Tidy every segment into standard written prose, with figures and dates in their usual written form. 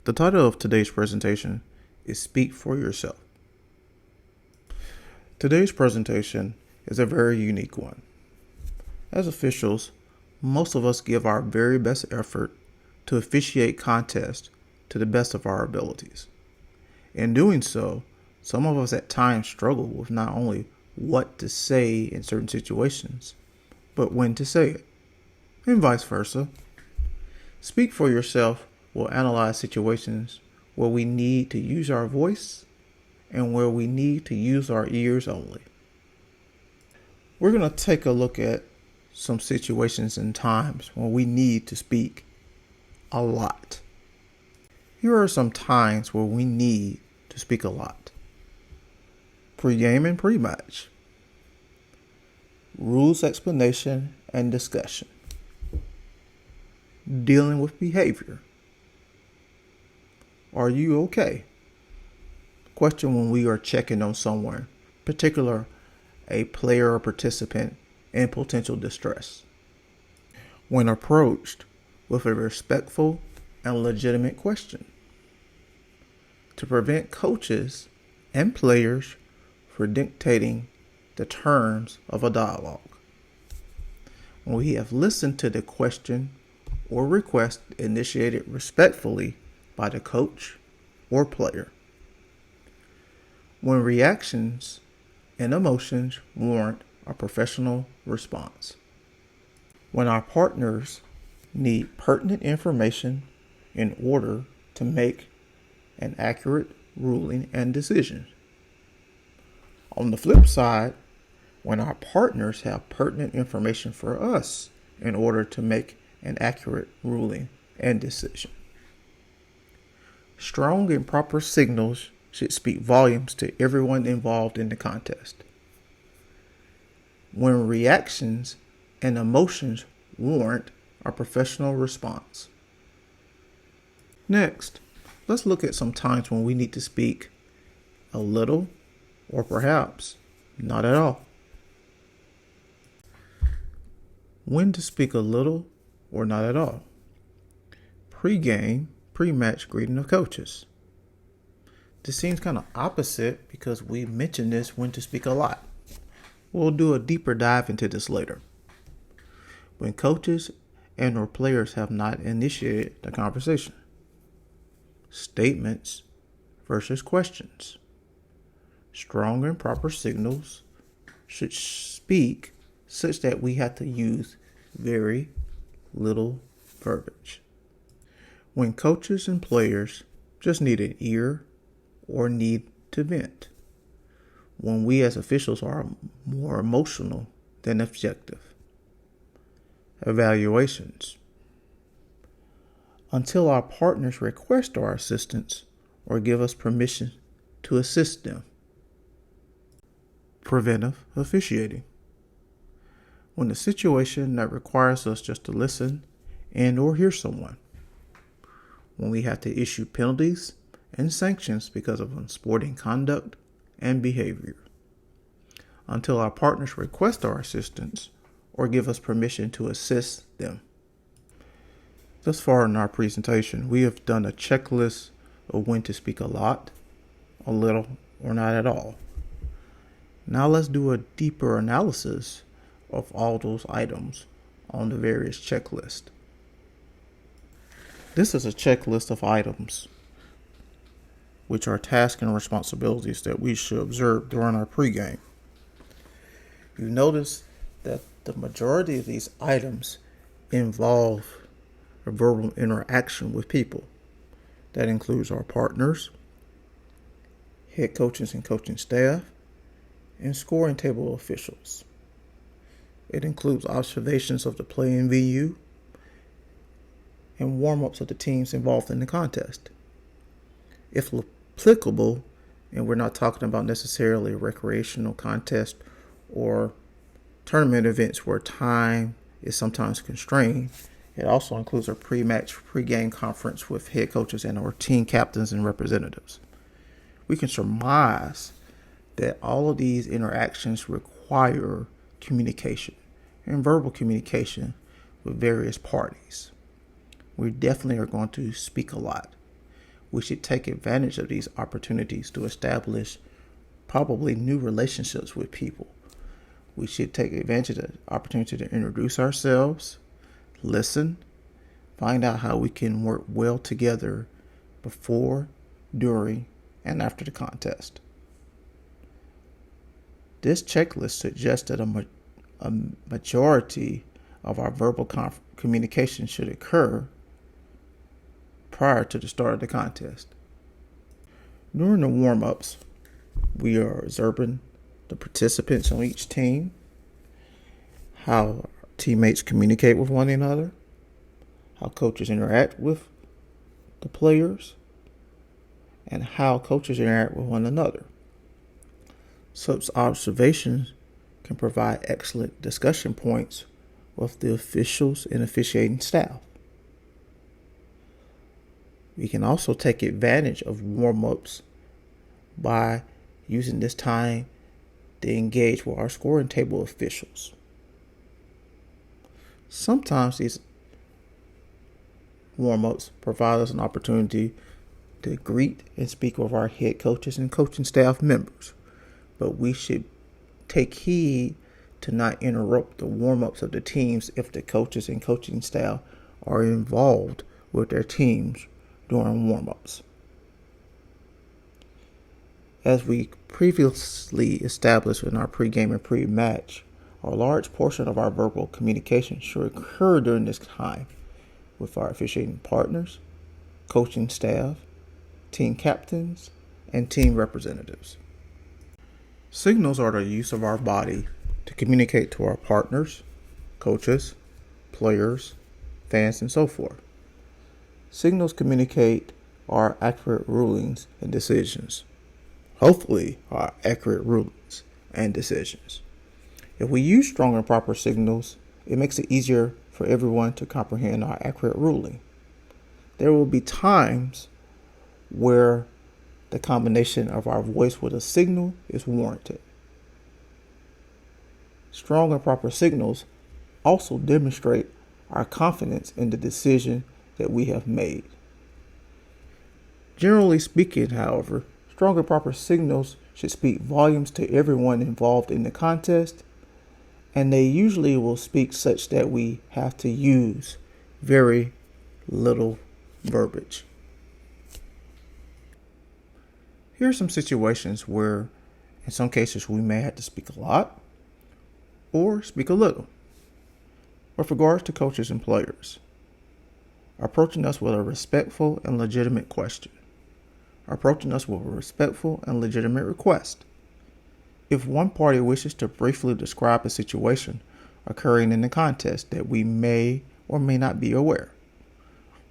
The title of today's presentation is Speak for Yourself. Today's presentation is a very unique one. As officials, most of us give our very best effort to officiate contests to the best of our abilities. In doing so, some of us at times struggle with not only what to say in certain situations, but when to say it, and vice versa. Speak for Yourself will analyze situations where we need to use our voice and where we need to use our ears only. We're going to take a look at some situations and times when we need to speak a lot. Here are some times where we need to speak a lot. Pre-game and pre-match. Rules explanation and discussion. Dealing with behavior. Are you okay? Question when we are checking on someone, particular a player or participant in potential distress. When approached with a respectful and legitimate question. To prevent coaches and players from dictating the terms of a dialogue. When we have listened to the question or request initiated respectfully by the coach or player. When reactions and emotions warrant a professional response. When our partners need pertinent information in order to make an accurate ruling and decision. On the flip side, when our partners have pertinent information for us in order to make an accurate ruling and decision. Strong and proper signals should speak volumes to everyone involved in the contest. When reactions and emotions warrant a professional response. Next, let's look at some times when we need to speak a little or perhaps not at all. When to speak a little or not at all. Pre-game, pre-match greeting of coaches. This seems kind of opposite because we mentioned this when to speak a lot. We'll do a deeper dive into this later. When coaches and or players have not initiated the conversation. Statements versus questions. Strong and proper signals should speak such that we have to use very little verbiage. When coaches and players just need an ear or need to vent. When we as officials are more emotional than objective. Evaluations. Until our partners request our assistance or give us permission to assist them. Preventive officiating. When the situation that requires us just to listen and or hear someone. When we have to issue penalties and sanctions because of unsporting conduct and behavior. Until our partners request our assistance or give us permission to assist them. Thus far in our presentation, we have done a checklist of when to speak a lot, a little, or not at all. Now let's do a deeper analysis of all those items on the various checklists. This is a checklist of items, which are tasks and responsibilities that we should observe during our pregame. You notice that the majority of these items involve a verbal interaction with people. That includes our partners, head coaches and coaching staff, and scoring table officials. It includes observations of the playing venue and warm-ups of the teams involved in the contest. If applicable, and we're not talking about necessarily a recreational contest or tournament events where time is sometimes constrained, it also includes a pre-match, pre-game conference with head coaches and our team captains and representatives. We can surmise that all of these interactions require communication and verbal communication with various parties. We definitely are going to speak a lot. We should take advantage of these opportunities to establish probably new relationships with people. We should take advantage of the opportunity to introduce ourselves, listen, find out how we can work well together before, during, and after the contest. This checklist suggests that a majority of our verbal communication should occur prior to the start of the contest. During the warm-ups, we are observing the participants on each team, how teammates communicate with one another, how coaches interact with the players, and how coaches interact with one another. Such observations can provide excellent discussion points with the officials and officiating staff. We can also take advantage of warm-ups by using this time to engage with our scoring table officials. Sometimes these warm-ups provide us an opportunity to greet and speak with our head coaches and coaching staff members, but we should take heed to not interrupt the warm-ups of the teams if the coaches and coaching staff are involved with their teams during warm-ups. As we previously established in our pregame and pre-match, a large portion of our verbal communication should occur during this time with our officiating partners, coaching staff, team captains, and team representatives. Signals are the use of our body to communicate to our partners, coaches, players, fans, and so forth. Signals communicate our accurate rulings and decisions. Hopefully, our accurate rulings and decisions. If we use strong and proper signals, it makes it easier for everyone to comprehend our accurate ruling. There will be times where the combination of our voice with a signal is warranted. Strong and proper signals also demonstrate our confidence in the decision that we have made. Generally speaking, however, strong and proper signals should speak volumes to everyone involved in the contest, and they usually will speak such that we have to use very little verbiage. Here are some situations where, in some cases, we may have to speak a lot or speak a little. With regards to coaches and players, approaching us with a respectful and legitimate question. Approaching us with a respectful and legitimate request. If one party wishes to briefly describe a situation occurring in the contest that we may or may not be aware.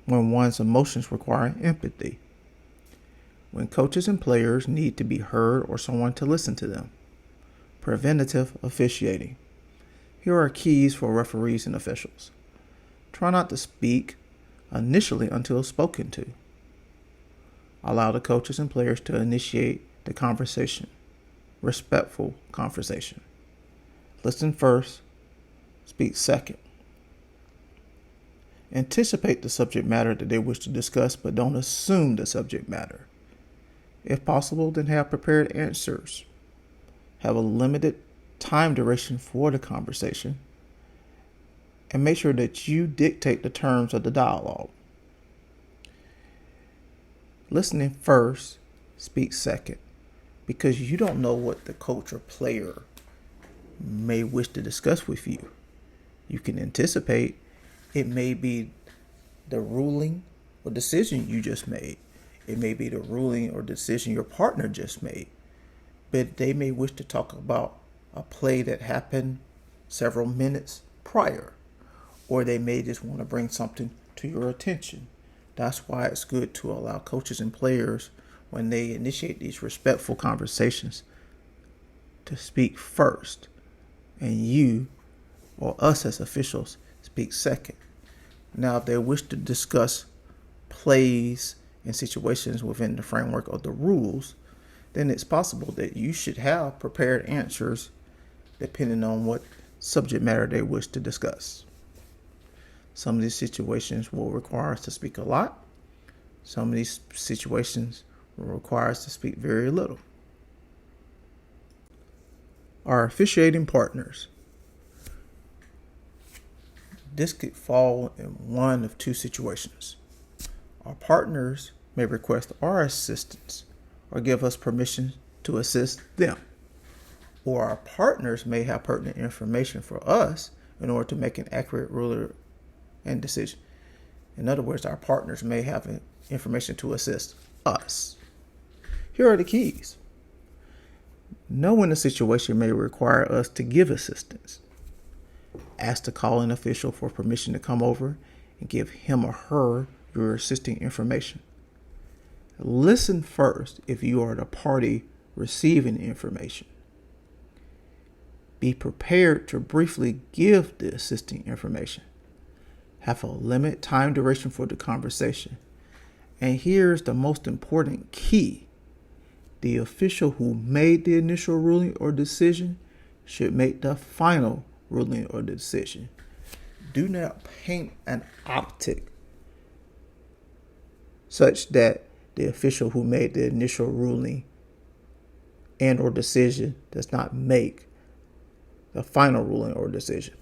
When one's emotions require empathy. When coaches and players need to be heard or someone to listen to them. Preventative officiating. Here are keys for referees and officials. Try not to speak initially until spoken to. Allow the coaches and players to initiate the conversation. Respectful conversation. Listen first, speak second. Anticipate the subject matter that they wish to discuss, but don't assume the subject matter. If possible, then have prepared answers. Have a limited time duration for the conversation, and make sure that you dictate the terms of the dialogue. Listening first, speak second, because you don't know what the coach or player may wish to discuss with you. You can anticipate it may be the ruling or decision you just made. It may be the ruling or decision your partner just made. But they may wish to talk about a play that happened several minutes prior. Or they may just want to bring something to your attention. That's why it's good to allow coaches and players, when they initiate these respectful conversations, to speak first. And you, or us as officials, speak second. Now, if they wish to discuss plays and situations within the framework of the rules, then it's possible that you should have prepared answers depending on what subject matter they wish to discuss. Some of these situations will require us to speak a lot. Some of these situations will require us to speak very little. Our officiating partners. This could fall in one of two situations. Our partners may request our assistance or give us permission to assist them. Or our partners may have pertinent information for us in order to make an accurate ruling and decision. In other words, our partners may have information to assist us. Here are the keys. Know when a situation may require us to give assistance. Ask the calling official for permission to come over and give him or her your assisting information. Listen first if you are the party receiving the information. Be prepared to briefly give the assisting information. Have a limited time duration for the conversation. And here's the most important key. The official who made the initial ruling or decision should make the final ruling or decision. Do not paint an optic such that the official who made the initial ruling and or decision does not make the final ruling or decision.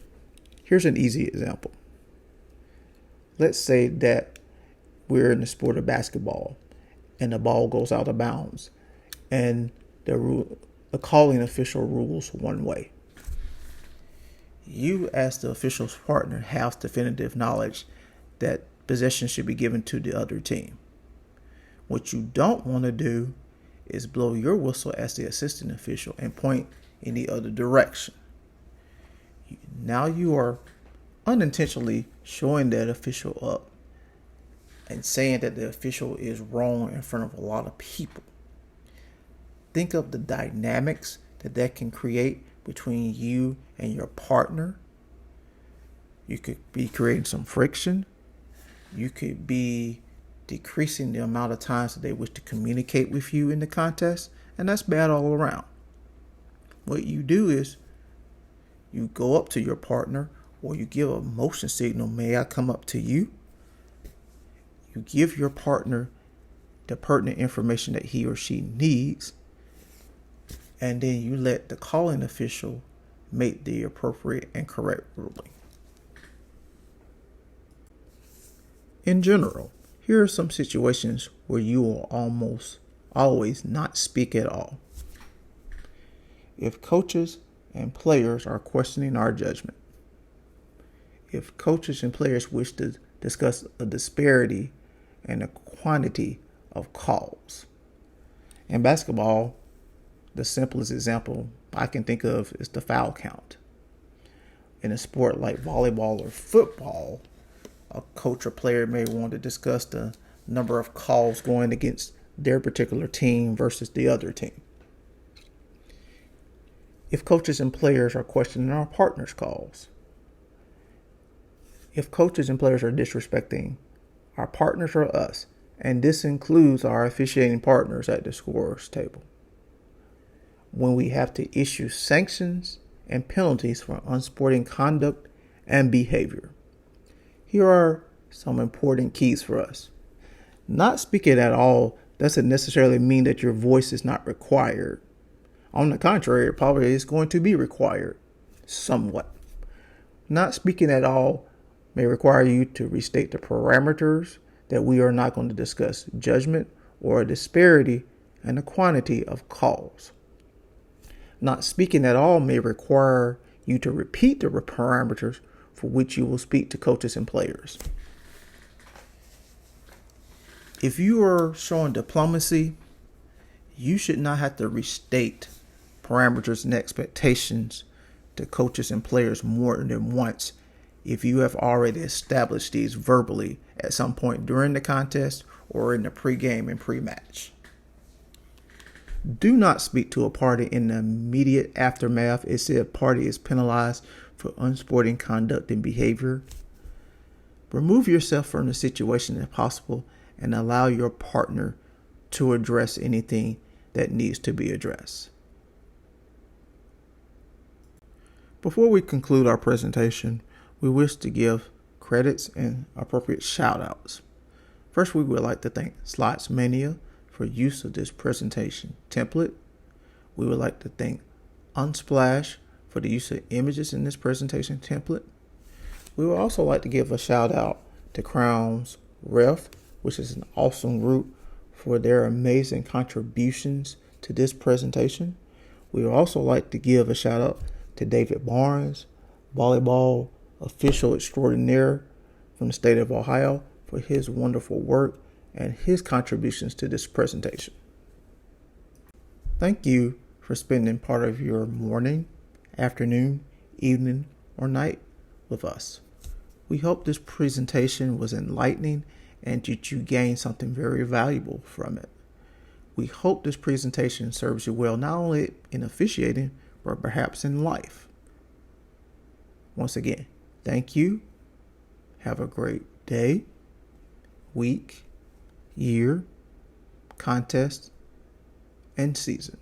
Here's an easy example. Let's say that we're in the sport of basketball and the ball goes out of bounds and the calling official rules one way. You, as the official's partner, have definitive knowledge that possession should be given to the other team. What you don't want to do is blow your whistle as the assistant official and point in the other direction. Now you are unintentionally showing that official up and saying that the official is wrong in front of a lot of people. Think of the dynamics that can create between you and your partner. You could be creating some friction. You could be decreasing the amount of times that they wish to communicate with you in the contest, and that's bad all around. What you do is you go up to your partner or you give a motion signal, may I come up to you? You give your partner the pertinent information that he or she needs, and then you let the calling official make the appropriate and correct ruling. In general, here are some situations where you will almost always not speak at all. If coaches and players are questioning our judgment. If coaches and players wish to discuss a disparity and a quantity of calls. In basketball, the simplest example I can think of is the foul count. In a sport like volleyball or football, a coach or player may want to discuss the number of calls going against their particular team versus the other team. If coaches and players are questioning our partner's calls. If coaches and players are disrespecting our partners or us, and this includes our officiating partners at the scorer's table. When we have to issue sanctions and penalties for unsporting conduct and behavior. Here are some important keys for us. Not speaking at all doesn't necessarily mean that your voice is not required. On the contrary, it probably is going to be required somewhat. Not speaking at all may require you to restate the parameters that we are not going to discuss judgment or a disparity in the quantity of calls. Not speaking at all may require you to repeat the parameters for which you will speak to coaches and players. If you are showing diplomacy, you should not have to restate parameters and expectations to coaches and players more than once if you have already established these verbally at some point during the contest or in the pregame and pre-match. Do not speak to a party in the immediate aftermath if said party is penalized for unsporting conduct and behavior. Remove yourself from the situation if possible and allow your partner to address anything that needs to be addressed. Before we conclude our presentation, we wish to give credits and appropriate shout outs. First, we would like to thank Slots Mania for use of this presentation template. We would like to thank Unsplash for the use of images in this presentation template. We would also like to give a shout out to Crowns Ref, which is an awesome group, for their amazing contributions to this presentation. We would also like to give a shout out to David Barnes, volleyball official extraordinaire from the state of Ohio, for his wonderful work and his contributions to this presentation. Thank you for spending part of your morning, afternoon, evening, or night with us. We hope this presentation was enlightening and that you gained something very valuable from it. We hope this presentation serves you well, not only in officiating, but perhaps in life. Once again, thank you. Have a great day, week, year, contest, and season.